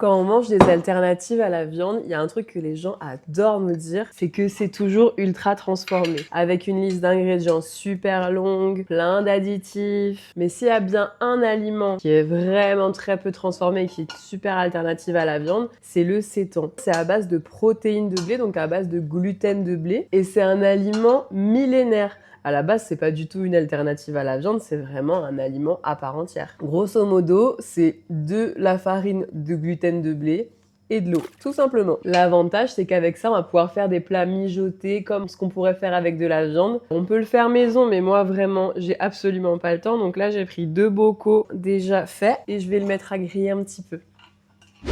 Quand on mange des alternatives à la viande, il y a un truc que les gens adorent nous dire, c'est que c'est toujours ultra transformé, avec une liste d'ingrédients super longue, plein d'additifs. Mais s'il y a bien un aliment qui est vraiment très peu transformé et qui est super alternative à la viande, c'est le sétan. C'est à base de protéines de blé, donc à base de gluten de blé, et c'est un aliment millénaire. À la base, c'est pas du tout une alternative à la viande, c'est vraiment un aliment à part entière. Grosso modo, c'est de la farine de gluten de blé et de l'eau, tout simplement. L'avantage, c'est qu'avec ça, on va pouvoir faire des plats mijotés comme ce qu'on pourrait faire avec de la viande. On peut le faire maison, mais moi, vraiment, j'ai absolument pas le temps. Donc là, j'ai pris 2 bocaux déjà faits et je vais le mettre à griller un petit peu.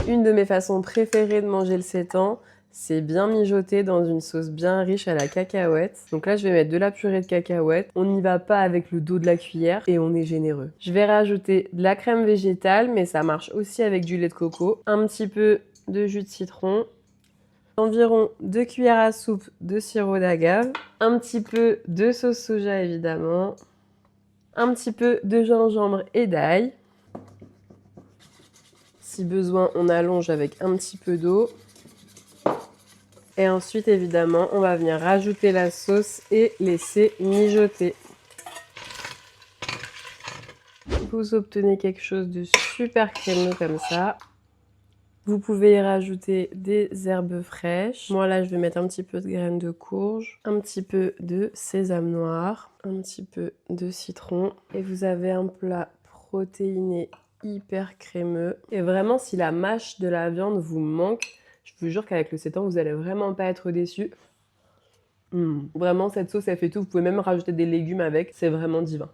Une de mes façons préférées de manger le sétan, c'est bien mijoter dans une sauce bien riche à la cacahuète. Donc là, je vais mettre de la purée de cacahuètes. On n'y va pas avec le dos de la cuillère et on est généreux. Je vais rajouter de la crème végétale, mais ça marche aussi avec du lait de coco. Un petit peu de jus de citron. Environ 2 cuillères à soupe de sirop d'agave. Un petit peu de sauce soja, évidemment. Un petit peu de gingembre et d'ail. Si besoin, on allonge avec un petit peu d'eau. Et ensuite, évidemment, on va venir rajouter la sauce et laisser mijoter. Vous obtenez quelque chose de super crémeux comme ça. Vous pouvez y rajouter des herbes fraîches. Moi, là, je vais mettre un petit peu de graines de courge, un petit peu de sésame noir, un petit peu de citron. Et vous avez un plat protéiné hyper crémeux. Et vraiment, si la mâche de la viande vous manque, je vous jure qu'avec le sétan, vous n'allez vraiment pas être déçus. Vraiment, cette sauce, elle fait tout. Vous pouvez même rajouter des légumes avec. C'est vraiment divin.